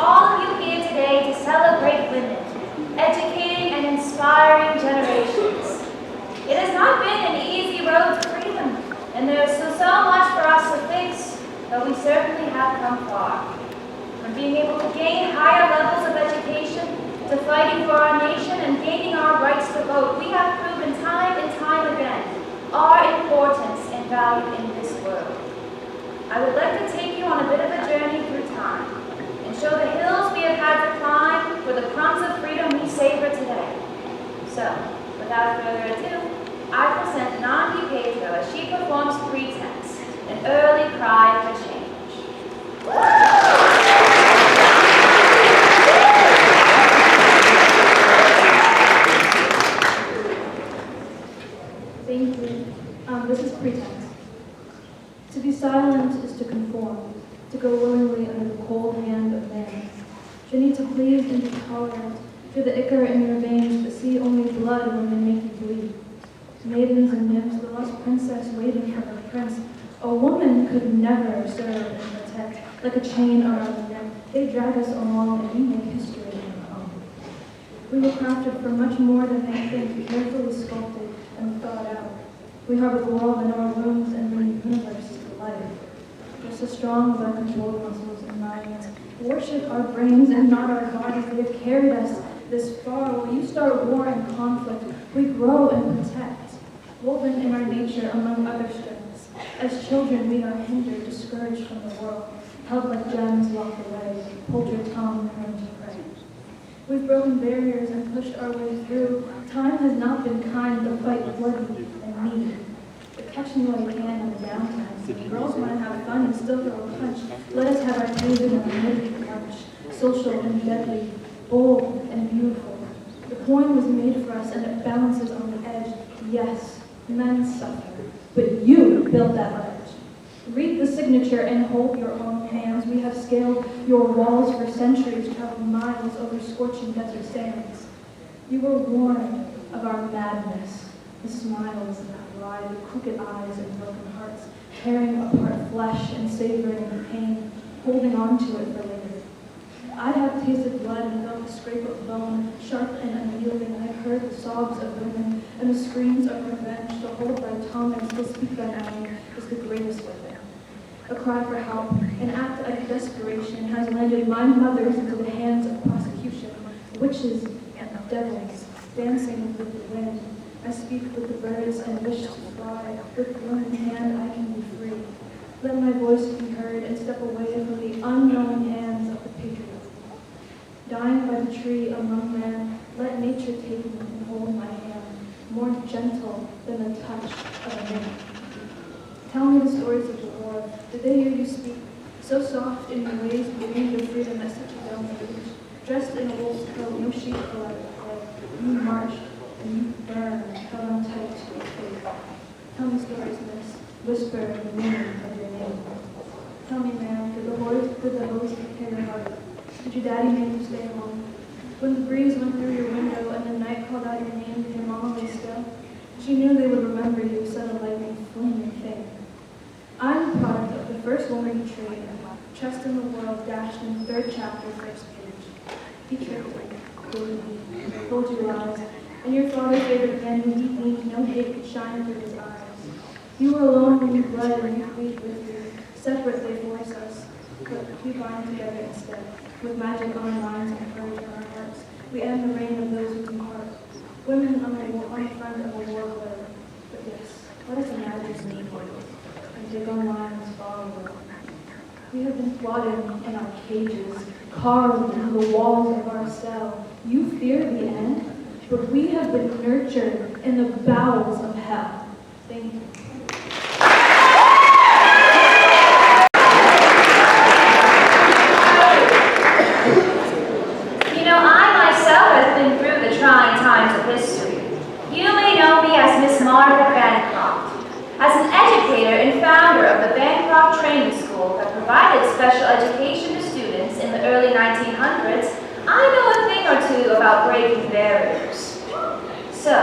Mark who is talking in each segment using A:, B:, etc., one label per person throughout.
A: all of you here today to celebrate women, educating and inspiring generations. It has not been an easy road to freedom, and there is still so much for us to fix, but we certainly have come far. From being able to gain higher levels of education, to fighting for our nation and gaining our rights to vote, we have proven time and time again our importance and value in this world. I would like to take you on a bit of a journey through time and show the hills we have had to climb for the crumbs of freedom we savor today. So, without further ado, I present Nandi Pedro as she performs Pretense, an early cry for change.
B: Thank you. This is Pretense. To be silent is to conform, to go willingly under the cold hand of man. You need to please and be tolerant, feel the ichor in your veins, but see only blood when they make you bleed. Maidens and nymphs, the lost princess waiting for her prince. A woman could never serve and protect, like a chain around the neck. They drag us along and we make history on our own. We were crafted for much more than they think, carefully sculpted and thought out. We harbor the world in our wombs and bring the universe to life. Just as strong as our controlled muscles and minds. Worship our brains and not our bodies. They have carried us this far. When you start war and conflict, we grow and protect. Woven in our nature among other strengths. As children, we are hindered, discouraged from the world, held like gems locked away. Hold your tongue, learn to pray. We've broken barriers and pushed our way through. Time has not been kind, the fight bloody and mean. But catch me while you can in the downtimes. Girls want to have fun and still throw a punch. Let us have our tasers and our midweek lunch. Social and deadly, bold and beautiful. The coin was made for us and it balances on the edge. Yes, men suffer, but you built that ledge. Read the signature and hold your own hands. We have scaled your walls for centuries, traveled miles over scorching desert sands. You were warned of our madness, the smiles that lie, the crooked eyes and broken hearts, tearing apart flesh and savoring the pain, holding on to it for later. I have tasted blood and felt the scrape of bone, sharp and unyielding. I have heard the sobs of women and the screams of revenge. To hold thy tongue and still speak thine own is the greatest weapon. A cry for help, an act of desperation, has landed my mothers into the hands of prosecution, witches and devils, dancing with the wind. I speak with the birds and wish to fly. With one hand I can be free. Let my voice be heard and step away from the unknowing hands of the patriot. Dying by the tree among men, let nature take me and hold my hand, more gentle than the touch of a man. Tell me the stories of the war. Did they hear you speak? So soft in your ways, dreamed of freedom at such a young age. Dressed in a wolf's coat, no sheep allowed to play. You marched and you burned, held on tight to your faith. Tell me stories, miss. Whisper the meaning of your name. Tell me, ma'am, did the hose prepare your heart? Did your daddy make you stay home? When the breeze went through your window and the night called out your name, did your mama lay still? She knew they would remember you, said a lightning flaming fame. I'm the product of the first woman you trained. Trust in the world, dashed in the 3rd chapter, 1st page. He tricked you, bullied you, told you lies, and your father favored a man who he gleamed no hate could shine through his eyes. You were alone when you bled and you plead with you. Separate they force us, but we bind together instead. With magic on our minds and courage in our hearts, we end the reign of those who can part. Women on the front of a war glare. But yes, let us imagine need and dig on lines far away. We have been plotted in our cages, carved into the walls of our cell. You fear the end, but we have been nurtured in the bowels of hell. Thank you.
A: Trying times of history. You may know me as Miss Margaret Bancroft. As an educator and founder of the Bancroft Training School that provided special education to students in the early 1900s, I know a thing or two about breaking barriers. So,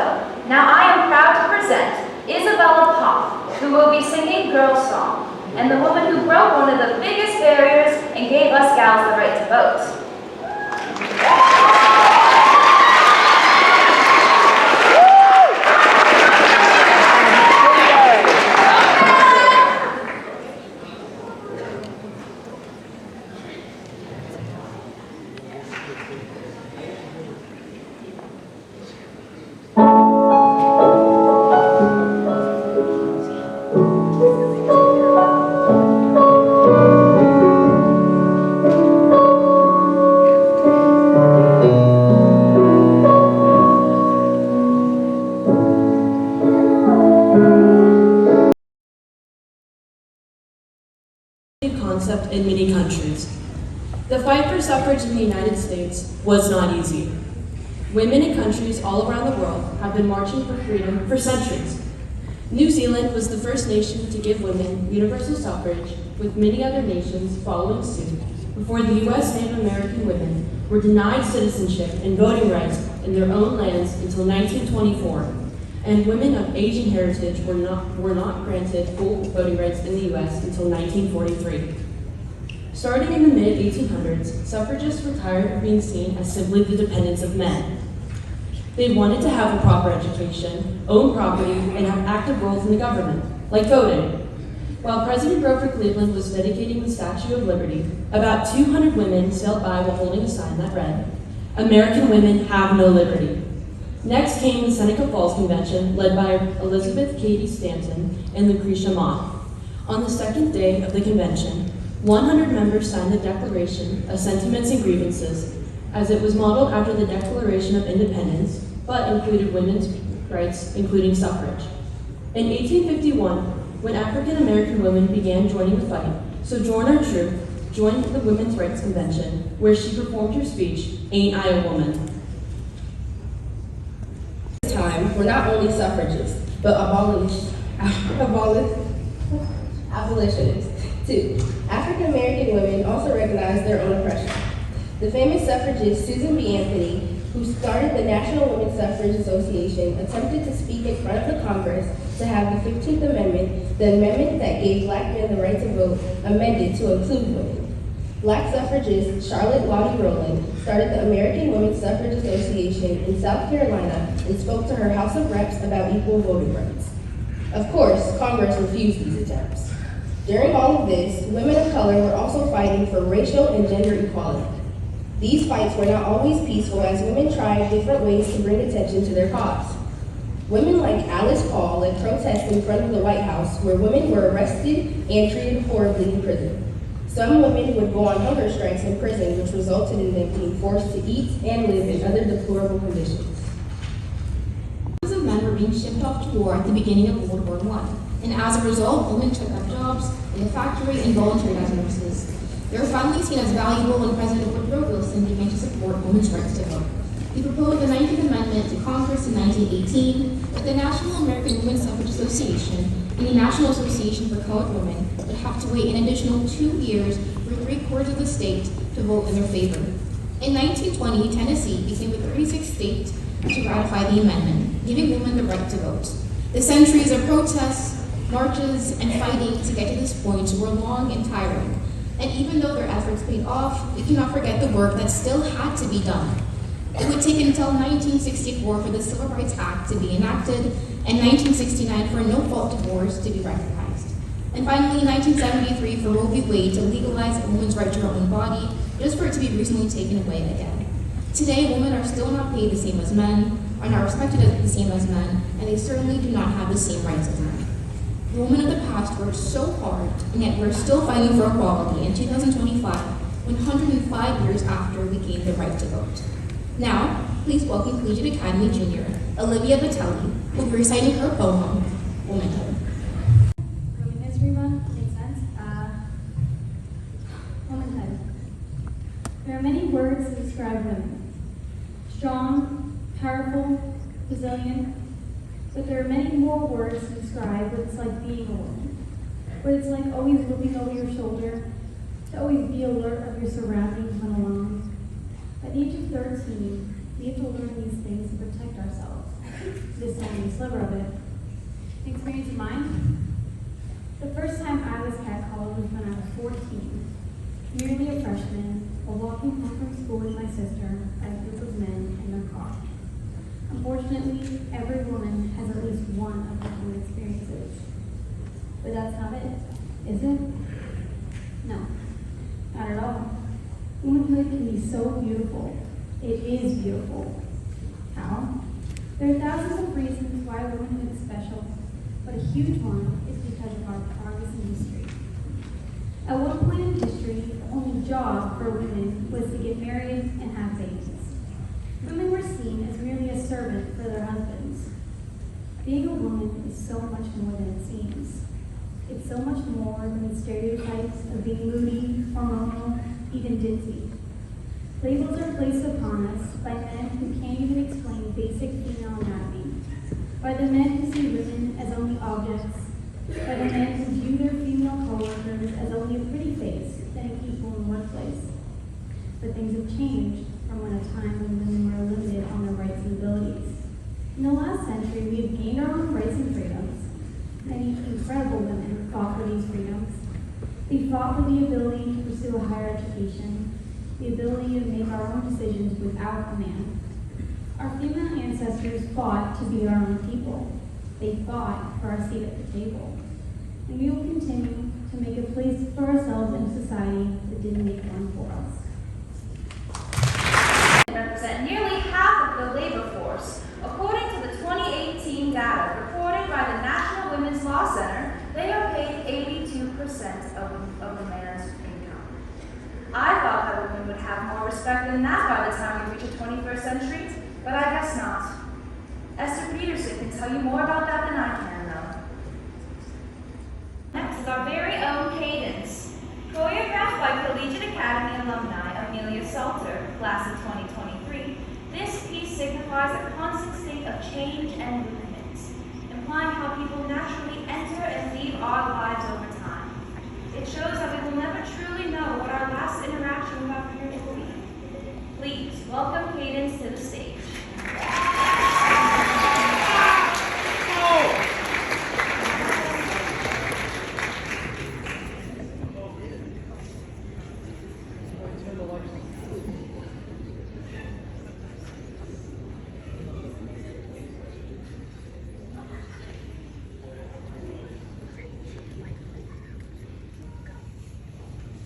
A: now I am proud to present Isabella Pop, who will be singing Girl Song, and the woman who broke one of the biggest barriers and gave us gals the right to vote.
C: Concept in many countries. The fight for suffrage in the United States was not easy. Women in countries all around the world have been marching for freedom for centuries. New Zealand was the first nation to give women universal suffrage, with many other nations following suit before the U.S. Native American women were denied citizenship and voting rights in their own lands until 1924, and women of Asian heritage were not granted full voting rights in the U.S. until 1943. Starting in the mid-1800s, suffragists were tired of being seen as simply the dependents of men. They wanted to have a proper education, own property, and have active roles in the government, like voting. While President Grover Cleveland was dedicating the Statue of Liberty, about 200 women sailed by while holding a sign that read, "American women have no liberty." Next came the Seneca Falls Convention, led by Elizabeth Cady Stanton and Lucretia Mott. On the second day of the convention, 100 members signed the Declaration of Sentiments and Grievances, as it was modeled after the Declaration of Independence, but included women's rights, including suffrage. In 1851, when African American women began joining the fight, Sojourner Truth joined the Women's Rights Convention, where she performed her speech, "Ain't I a Woman?"
D: Time were not only suffragists, but abolitionists too. African American women also recognized their own oppression. The famous suffragist Susan B. Anthony, who started the National Women's Suffrage Association, attempted to speak in front of the Congress to have the 15th Amendment, the amendment that gave black men the right to vote, amended to include women. Black suffragist Charlotte Lottie Rowland started the American Women's Suffrage Association in South Carolina and spoke to her House of Reps about equal voting rights. Of course, Congress refused these attempts. During all of this, women of color were also fighting for racial and gender equality. These fights were not always peaceful, as women tried different ways to bring attention to their cause. Women like Alice Paul led protests in front of the White House, where women were arrested and treated horribly in prison. Some women would go on hunger strikes in prison, which resulted in them being forced to eat and live in other deplorable conditions.
E: Thousands of men were being shipped off to war at the beginning of World War I, and as a result, women took up jobs in the factory and volunteered as nurses. They were finally seen as valuable when President Woodrow Wilson began to support women's rights to vote. He proposed the 19th Amendment to Congress in 1918, but the National American Women's Suffrage Association and the National Association for Colored Women would have to wait an additional 2 years for 3/4 of the state to vote in their favor. In 1920, Tennessee became the 36th state to ratify the amendment, giving women the right to vote. The centuries of protests, marches, and fighting to get to this point were long and tiring. And even though their efforts paid off, we cannot forget the work that still had to be done. It would take until 1964 for the Civil Rights Act to be enacted, and 1969 for no-fault divorce to be recognized. And finally, 1973 for Roe v. Wade to legalize a woman's right to her own body, just for it to be recently taken away again. Today, women are still not paid the same as men, are not respected as the same as men, and they certainly do not have the same rights as men. The women of the past worked so hard, and yet we're still fighting for equality in 2025, 105 years after we gained the right to vote. Now, please welcome Collegiate Academy Junior, Olivia Vitelli, who will be reciting her poem, Womanhood.
B: Women's Rima, makes sense. Womanhood. There are many words to describe women. Strong, powerful, resilient. But there are many more words to describe what it's like being a woman. What it's like always looking over your shoulder, to always be alert of your surroundings when alone. At the age of 13, we have to learn these things and protect ourselves. This tiny sliver of it. An experience of mine? The first time I was catcalled was when I was 14, nearly a freshman,
F: while walking home from school with my sister by a group of men in their car. Unfortunately, every woman has at least one of her own experiences. But that's not it, is it? No, not at all. Womanhood can be so beautiful. It is beautiful. How? There are thousands of reasons why womanhood is special, but a huge one is because of our progress in history. At one point in history, the only job for women was to get married and have babies. Women were seen as merely a servant for their husbands. Being a woman is so much more than it seems. It's so much more than the stereotypes of being moody, hormonal, even ditzy. Labels are placed upon us by men who can't even explain basic female anatomy, by the men who see women as only objects, by the men who view their female coworkers as only a pretty face and a equal in the workplace. But things have changed from a time when women were limited on their rights and abilities. In the last century, we have gained our own rights and freedoms. Many incredible women fought for these freedoms. They fought for the ability to pursue a higher education, the ability to make our own decisions without a man. Our female ancestors fought to be our own people. They fought for our seat at the table. And we will continue to make a place for ourselves in a society that didn't make one for us.
A: Represent nearly half of the labor force. According to the 2018 data reported by the National Women's Law Center, they are paid 82% of the man's income. I thought that women would have more respect than that by the time we reach the 21st century, but I guess not. Esther Peterson can tell you more about that than I can, though. Next is our very own Cadence. Choreographed by Collegiate Academy alumni Amelia Salter, class of 2023, this piece signifies a constant state of change and movement, implying how people naturally enter and leave our lives over time. It shows that we will never truly know what our last interaction with our peers will be. Please welcome Cadence to the stage.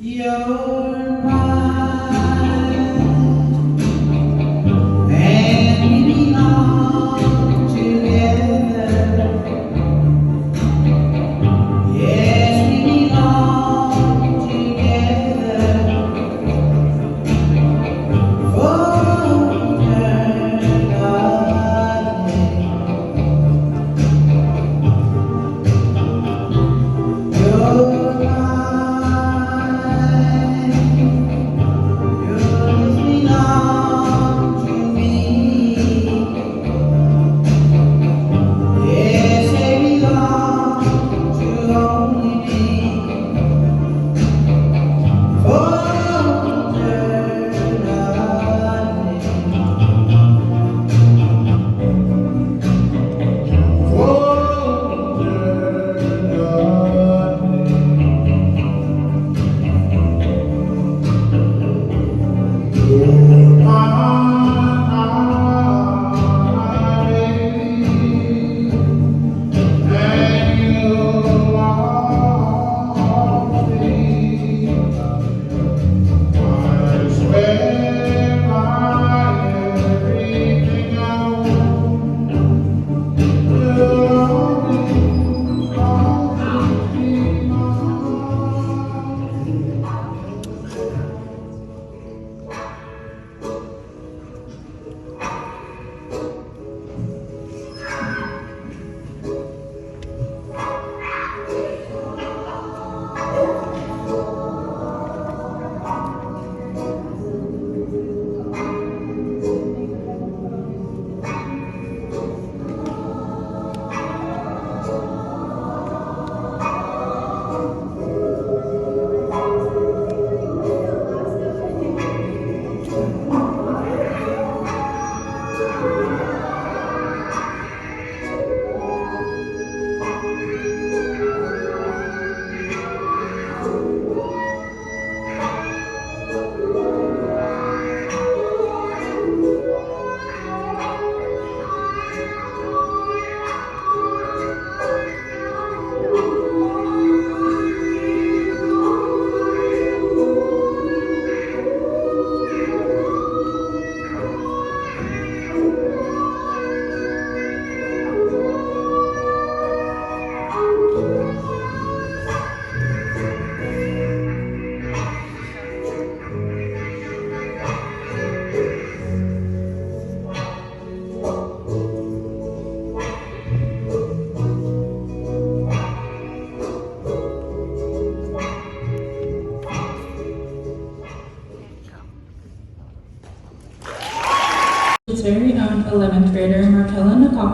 G: You're mine, and we belong together. Yes, we belong together. For eternity. You're mine.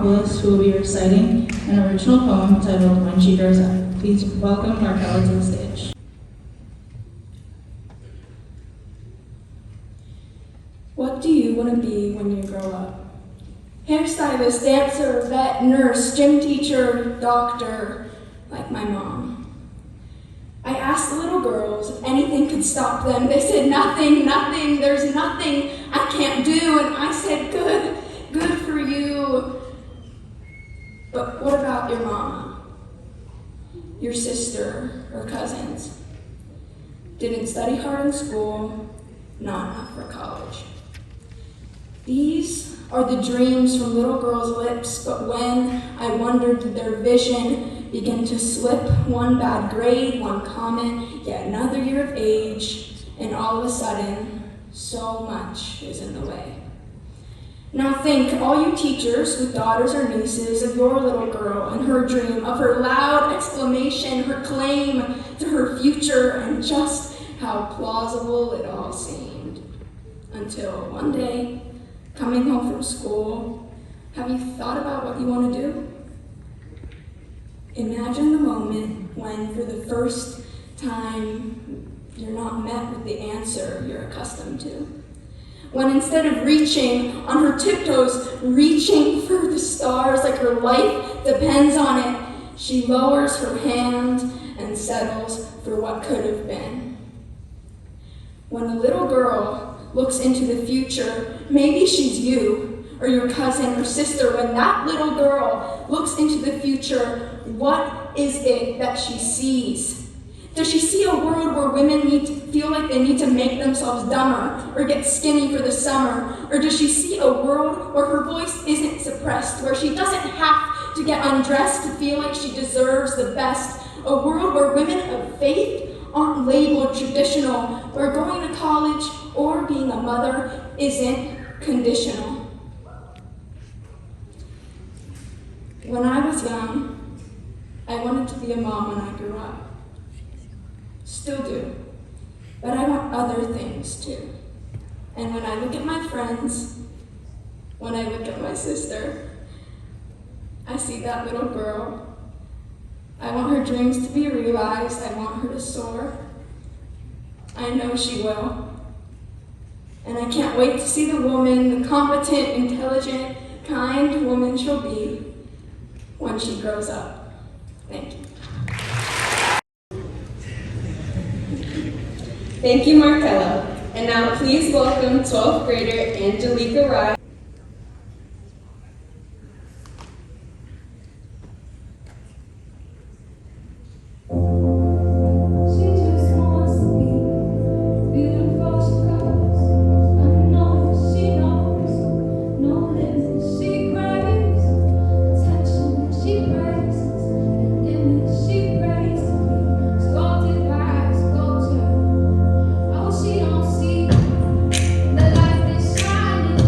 H: Thermopolis, who will be reciting an original poem titled When She Grows Up. Please welcome Markella to the stage.
I: What do you want to be when you grow up? Hairstylist, dancer, vet, nurse, gym teacher, doctor, like my mom. I asked the little girls if anything could stop them. They said, nothing, nothing, there's nothing I can't do. And I said, good for you. But what about your mama? Your sister or cousins? Didn't study hard in school, not enough for college. These are the dreams from little girls' lips, but when I wondered did their vision begin to slip, one bad grade, one comment, yet another year of age, and all of a sudden, so much is in the way. Now think, all you teachers with daughters or nieces, of your little girl and her dream, of her loud exclamation, her claim to her future, and just how plausible it all seemed. Until one day, coming home from school, have you thought about what you want to do? Imagine the moment when, for the first time, you're not met with the answer you're accustomed to. When instead of reaching on her tiptoes, reaching for the stars like her life depends on it, she lowers her hand and settles for what could have been. When a little girl looks into the future, maybe she's you, or your cousin or sister. When that little girl looks into the future, what is it that she sees? Does she see a world where women need to feel like they need to make themselves dumber or get skinny for the summer? Or does she see a world where her voice isn't suppressed, where she doesn't have to get undressed to feel like she deserves the best? A world where women of faith aren't labeled traditional, where going to college or being a mother isn't conditional. When I was young, I wanted to be a mom when I grew up. Still do, but I want other things too. And when I look at my friends, when I look at my sister, I see that little girl. I want her dreams to be realized. I want her to soar. I know she will. And I can't wait to see the woman, the competent, intelligent, kind woman she'll be when she grows up. Thank you.
J: Thank you, Markella. And now please welcome 12th grader Angelica Rye.
B: She don't see the light that's shining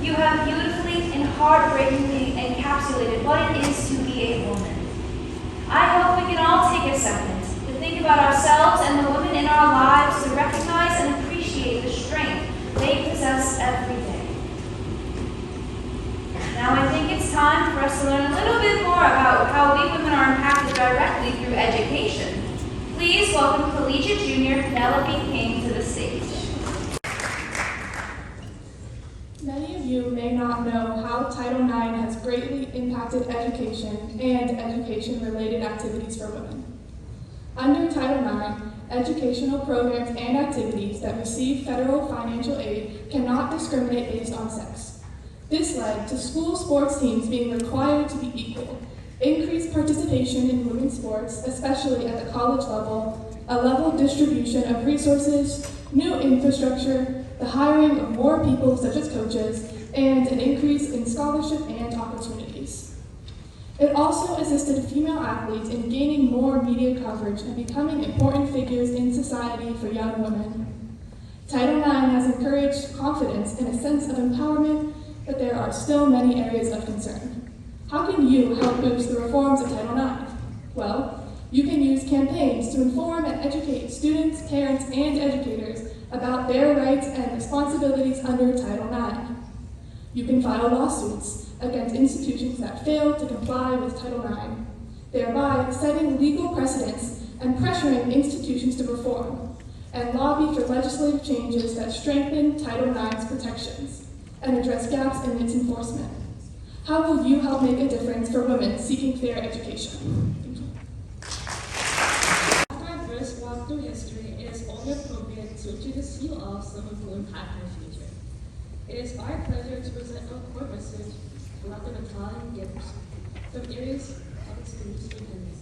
A: You have beautifully and heartbreakingly encapsulated what it is to be a woman. I hope we can all take a second to think about ourselves and the women in our lives, to recognize and appreciate the strength they possess every day. Now I think it's time for us to learn a little bit more about how we women are impacted directly through education. Please welcome Collegiate Junior Penelope King to the stage.
K: Many of you may not know how Title IX has greatly impacted education and education-related activities for women. Under Title IX, educational programs and activities that receive federal financial aid cannot discriminate based on sex. This led to school sports teams being required to be equal, increased participation in women's sports, especially at the college level, a level distribution of resources, new infrastructure, the hiring of more people such as coaches, and an increase in scholarship and opportunities. It also assisted female athletes in gaining more media coverage and becoming important figures in society for young women. Title IX has encouraged confidence and a sense of empowerment, but there are still many areas of concern. How can you help boost the reforms of Title IX? Well, you can use campaigns to inform and educate students, parents, and educators about their rights and responsibilities under Title IX. You can file lawsuits against institutions that fail to comply with Title IX, thereby setting legal precedents and pressuring institutions to perform, and lobby for legislative changes that strengthen Title IX's protections and address gaps in its enforcement. How will you help make a difference for women seeking fair education? Thank you.
L: After I first walk through history, it is only appropriate to introduce you all someone who will impact our future. It is our pleasure to present a core message about the Italian gifts from Erie's Public School Independence.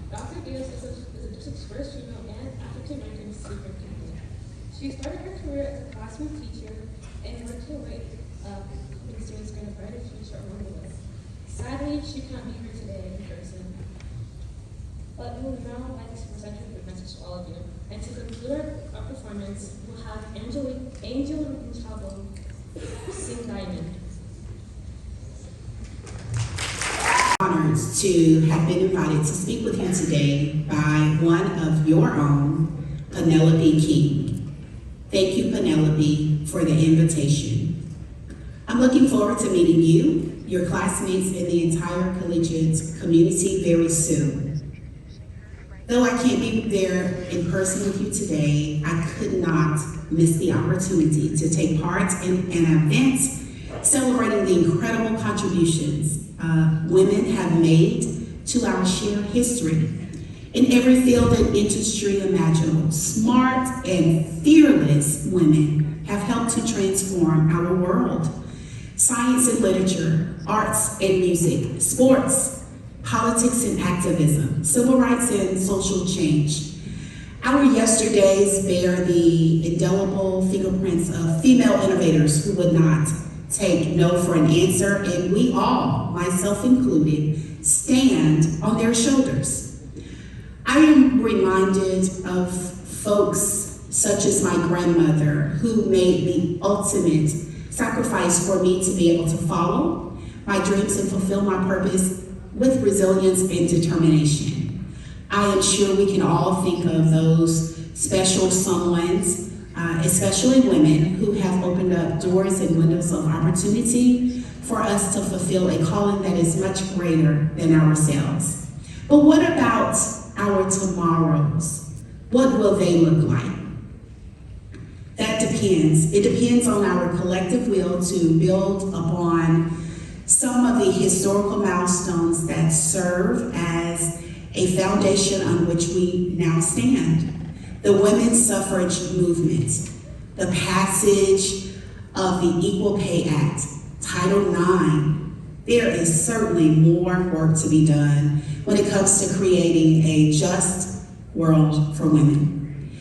L: Dr. Gibbs is the district's first female and African-American superintendent. She started her career as a classroom teacher and worked her way up, helping students gain a brighter future around the world. Sadly, she cannot be here today in person. But we would now like to present her good message to all of you. And to conclude our performance, we'll have Angel Montalvo sing Diamond.
M: Honored to have been invited to speak with you today by one of your own, Penelope King. Thank you, Penelope, for the invitation. I'm looking forward to meeting you, your classmates, and the entire Collegiate community very soon. Though I can't be there in person with you today, I could not miss the opportunity to take part in an event celebrating the incredible contributions women have made to our shared history in every field and industry imaginable. Smart and fearless women have helped to transform our world. Science and literature, arts and music, sports, politics and activism, civil rights and social change. Our yesterdays bear the indelible fingerprints of female innovators who would not take no for an answer, and we all, myself included, stand on their shoulders. I am reminded of folks such as my grandmother who made the ultimate sacrifice for me to be able to follow my dreams and fulfill my purpose with resilience and determination. I am sure we can all think of those special someones, especially women, who have opened up doors and windows of opportunity for us to fulfill a calling that is much greater than ourselves. But what about our tomorrows? What will they look like? That depends. It depends on our collective will to build upon some of the historical milestones that serve as a foundation on which we now stand. The women's suffrage movement, the passage of the Equal Pay Act, Title IX. There is certainly more work to be done when it comes to creating a just world for women.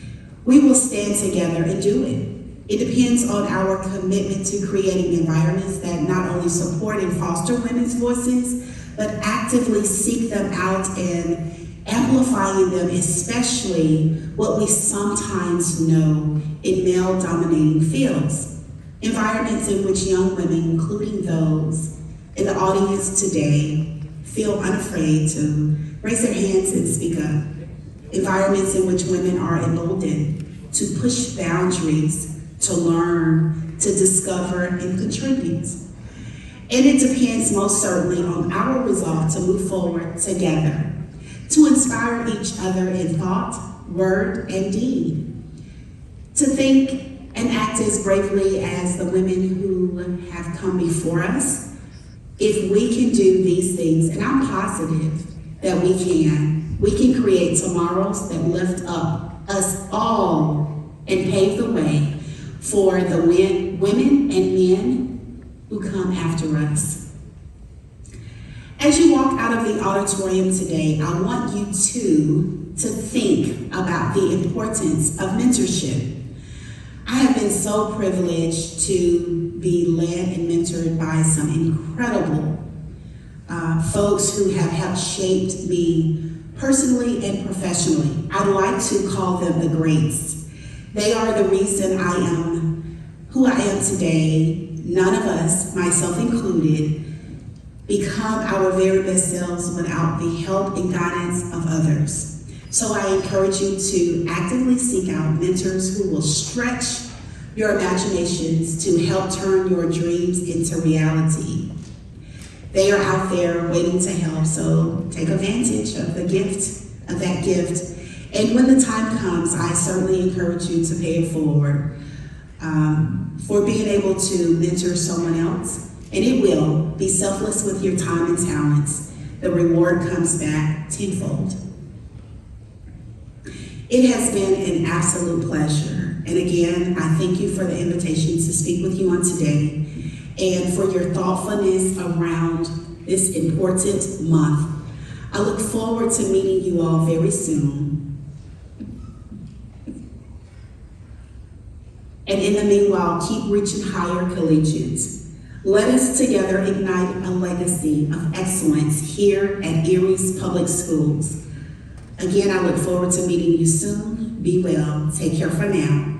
M: We will stand together and do it. It depends on our commitment to creating environments that not only support and foster women's voices, but actively seek them out and amplifying them, especially what we sometimes know in male-dominating fields. environments in which young women, including those in the audience today, feel unafraid to raise their hands and speak up. Environments in which women are emboldened to push boundaries, to learn, to discover, and contribute. And it depends most certainly on our resolve to move forward together, to inspire each other in thought, word, and deed, to think and act as bravely as the women who have come before us. If we can do these things, and I'm positive that we can create tomorrows that lift up us all and pave the way for the women and men who come after us. As you walk out of the auditorium today, I want you to think about the importance of mentorship. I have been so privileged to be led and mentored by some incredible folks who have helped shape me personally and professionally. I'd like to call them the greats. They are the reason I am who I am today. None of us, myself included, become our very best selves without the help and guidance of others. So I encourage you to actively seek out mentors who will stretch your imaginations to help turn your dreams into reality. They are out there waiting to help, so take advantage of the gift, of that gift. And when the time comes, I certainly encourage you to pay it forward for being able to mentor someone else. And it will. Be selfless with your time and talents. The reward comes back tenfold. It has been an absolute pleasure. And again, I thank you for the invitation to speak with you on today and for your thoughtfulness around this important month. I look forward to meeting you all very soon. And in the meanwhile, keep reaching higher, collegiates. Let us together ignite a legacy of excellence here at Erie's Public Schools. Again, I look forward to meeting you soon. Be well. Take care for now.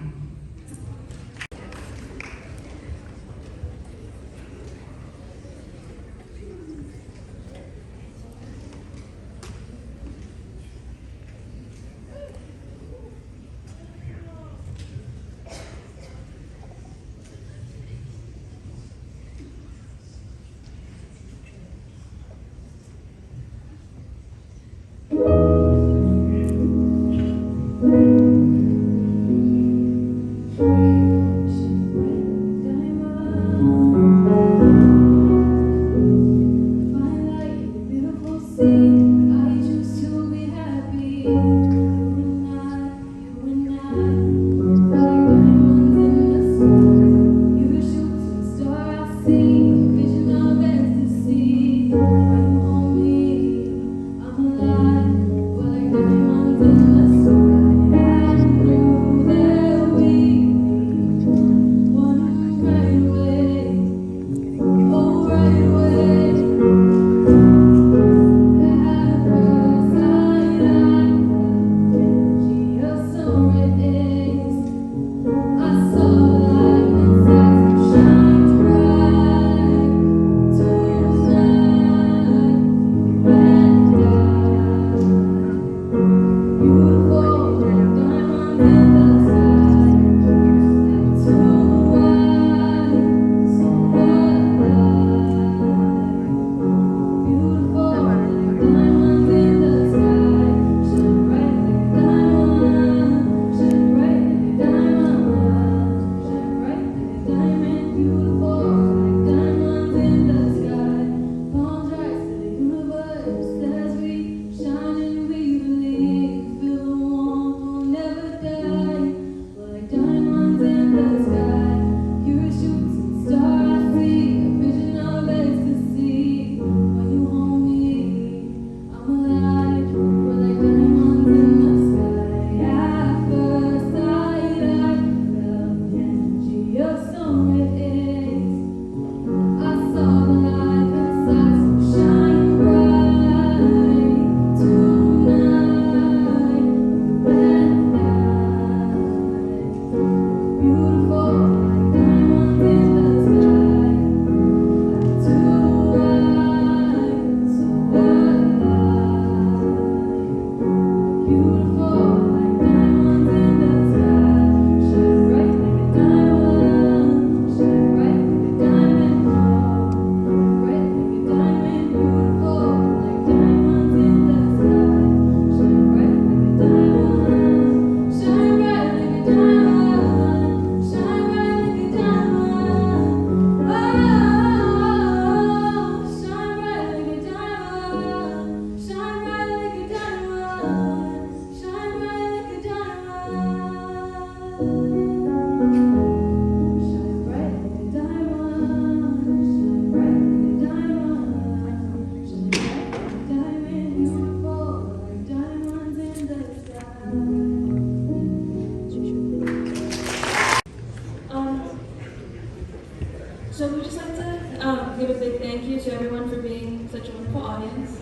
B: everyone for being such a wonderful audience.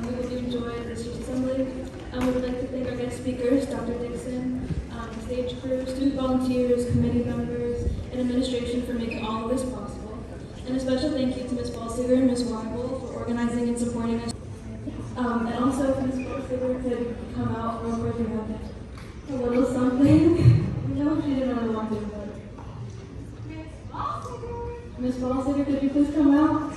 B: We hope you enjoyed this year's assembly. We would like to thank our guest speakers, Dr. Dixon, stage crew, student volunteers, committee members, and administration for making all of this possible. And a special thank you to Ms. Balsiger and Ms. Weibel for organizing and supporting us. And also if Ms. Balsiger could come out real quick and have a little something. No, she didn't really want to, but. Ms. Balsiger, could you please come out?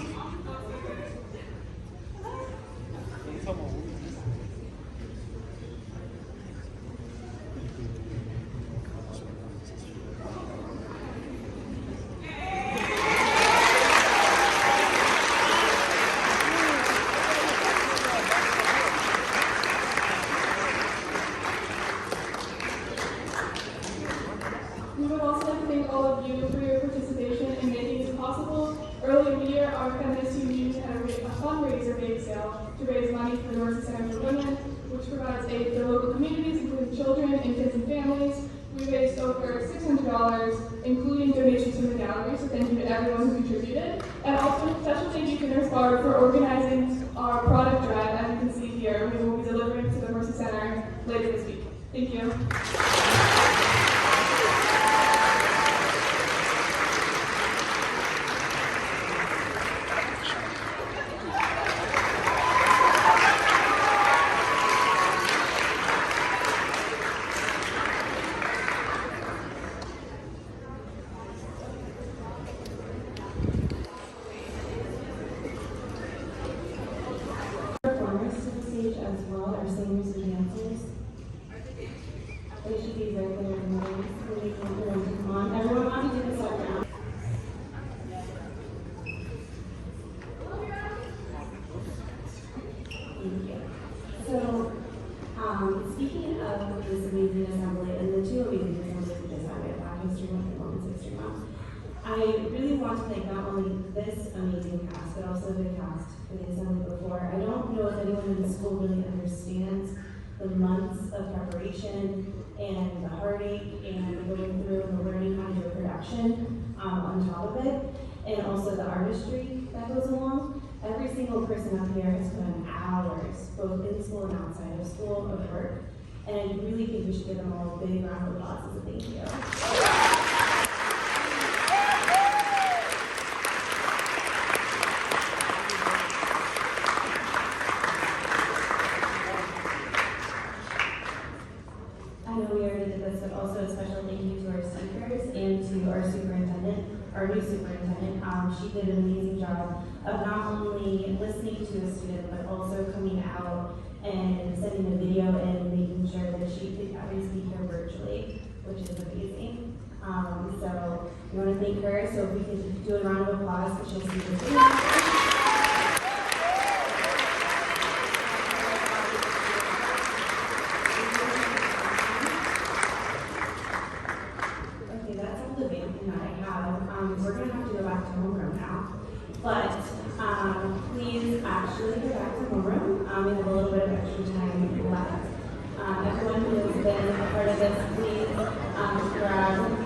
K: We would also like to thank all of you for your participation in making this possible. Earlier in the year, our feminist union had a fundraiser bake sale to raise money for the Mercy Center for Women, which provides aid to local communities, including children, infants, and families. We raised over $600, including donations from the gallery, so thank you to everyone who contributed. And also a special thank you to Nurse Barb for organizing our product drive. As you can see here, we will be delivering to the Mercy Center later this week. Thank you.
N: Performers to the stage as well, our singers and dancers. They should be right there in the wings so they can learn to come on. Everyone want to do this up now. Thank you. So, speaking of this amazing assembly and the two amazing assemblies we just had, we had Black History Month and Women's History Month, I really want to thank not only this amazing cast, but also the cast for the assembly before. I don't know if anyone in the school really understands the months of preparation and the heartache and going through and the learning how to do a production on top of it, and also the artistry that goes along. Every single person up here has put in hours, both in school and outside of school, of work, and I really think we should give them all a big round of applause as a thank you. I know we already did this, but also a special thank you to our speakers and to our superintendent, our new superintendent. She did an amazing job of not only listening to a student, but also coming out and sending a video and making sure that she could always be here virtually, which is amazing. So we want to thank her. So if we could do a round of applause, because she'll see this video. We're going to have to go back to homeroom now, but please actually go back to homeroom. We have a little bit of extra time left. Everyone who has been a part of this, please grab